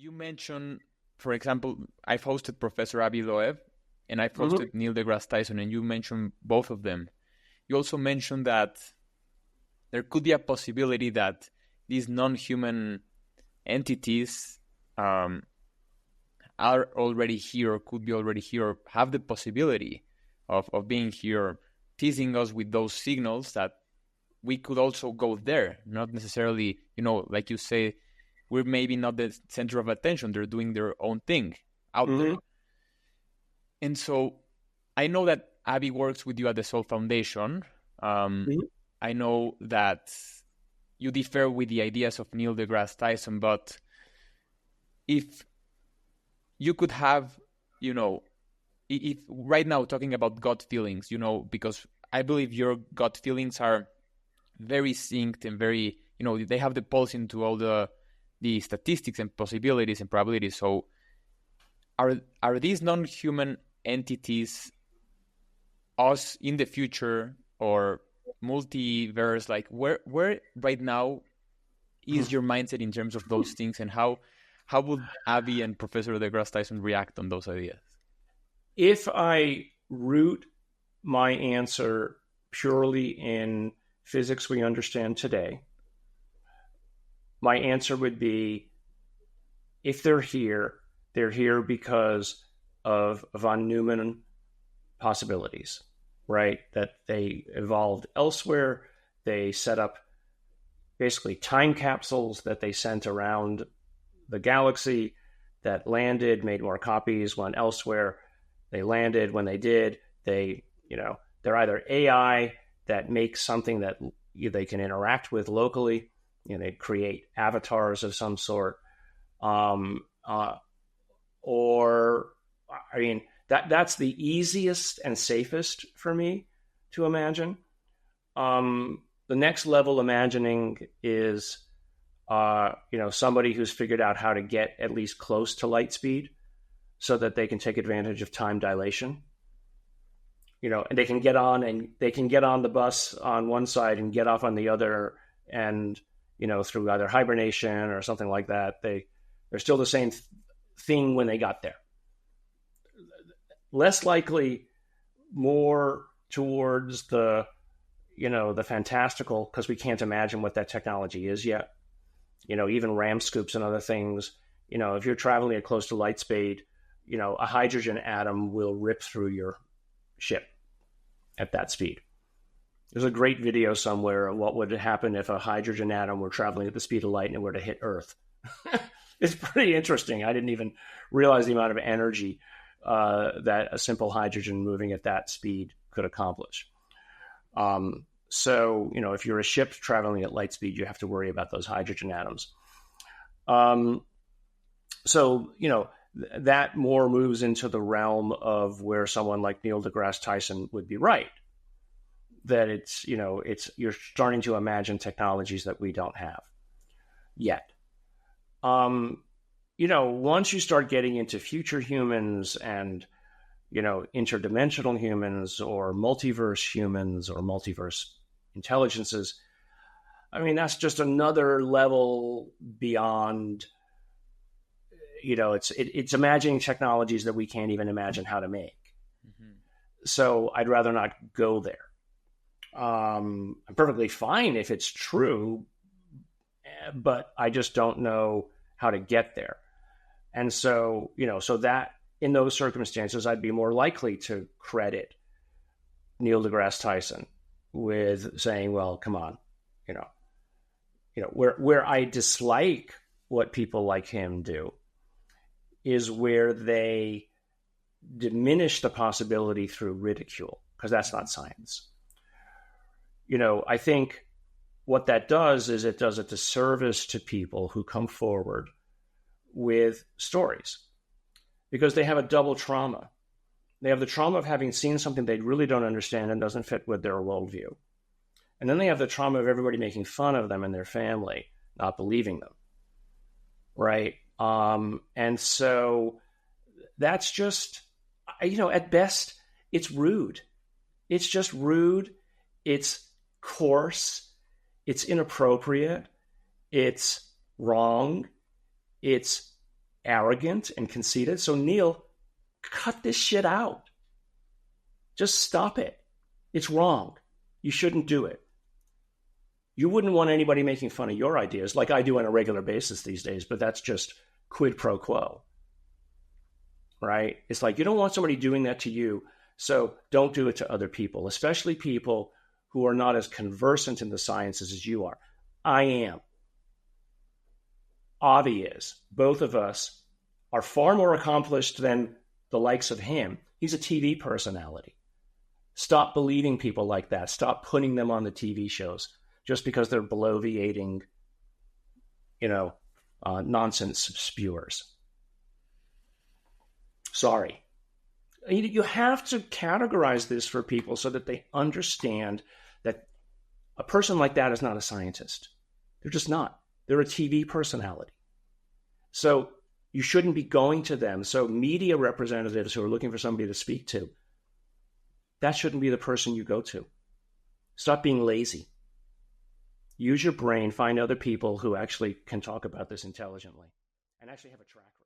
You mentioned, for example, I've hosted Professor Avi Loeb and I've Mm-hmm. hosted Neil deGrasse Tyson, and you mentioned both of them. You also mentioned that there could be a possibility that these non-human entities are already here, or could be already here, or have the possibility of being here, teasing us with those signals that we could also go there. Not necessarily, like you say, we're maybe not the center of attention. They're doing their own thing out Mm-hmm. there. And so I know that Abby works with you at the Soul Foundation. Mm-hmm. I know that you differ with the ideas of Neil deGrasse Tyson, but if you could have, if right now talking about gut feelings, because I believe your gut feelings are very synced and very, they have the pulse into all the statistics and possibilities and probabilities. So are these non-human entities us in the future, or multiverse? Like where right now is your mindset in terms of those things, and how would Abby and Professor deGrasse Tyson react on those ideas? If I root my answer purely in physics we understand today, my answer would be, if they're here because of von Neumann possibilities, right? That they evolved elsewhere. They set up basically time capsules that they sent around the galaxy that landed, made more copies, went elsewhere. They landed. When they did, they're either AI that makes something that they can interact with locally. They create avatars of some sort. That's the easiest and safest for me to imagine. The next level imagining is, somebody who's figured out how to get at least close to light speed so that they can take advantage of time dilation. And they can get on the bus on one side and get off on the other, and through either hibernation or something like that, they're still the same thing when they got there. Less likely, more towards the fantastical, because we can't imagine what that technology is yet. Even RAM scoops and other things. If you're traveling at close to light speed, a hydrogen atom will rip through your ship at that speed. There's a great video somewhere of what would happen if a hydrogen atom were traveling at the speed of light and it were to hit Earth. It's pretty interesting. I didn't even realize the amount of energy that a simple hydrogen moving at that speed could accomplish. So, if you're a ship traveling at light speed, you have to worry about those hydrogen atoms. That more moves into the realm of where someone like Neil deGrasse Tyson would be right. That you're starting to imagine technologies that we don't have yet. Once you start getting into future humans and, interdimensional humans or multiverse humans or multiverse intelligences, that's just another level beyond, it's imagining technologies that we can't even imagine how to make. Mm-hmm. So I'd rather not go there. I'm perfectly fine if it's true, but I just don't know how to get there. And so, so that in those circumstances, I'd be more likely to credit Neil deGrasse Tyson with saying, well, come on, where I dislike what people like him do is where they diminish the possibility through ridicule, because that's not science. I think what that does is it does a disservice to people who come forward with stories, because they have a double trauma. They have the trauma of having seen something they really don't understand and doesn't fit with their worldview. And then they have the trauma of everybody making fun of them and their family, not believing them. Right? And so that's just, at best, it's rude. It's just rude. It's coarse. It's inappropriate. It's wrong. It's arrogant and conceited. So Neil, cut this shit out. Just stop it. It's wrong. You shouldn't do it. You wouldn't want anybody making fun of your ideas like I do on a regular basis these days, but that's just quid pro quo, right? It's like you don't want somebody doing that to you, so don't do it to other people, especially people who are not as conversant in the sciences as you are. I am. Avi is. Both of us are far more accomplished than the likes of him. He's a TV personality. Stop believing people like that. Stop putting them on the TV shows just because they're bloviating, nonsense spewers. Sorry. You have to categorize this for people so that they understand that a person like that is not a scientist. They're just not. They're a TV personality. So you shouldn't be going to them. So media representatives who are looking for somebody to speak to, that shouldn't be the person you go to. Stop being lazy. Use your brain, find other people who actually can talk about this intelligently and actually have a track record.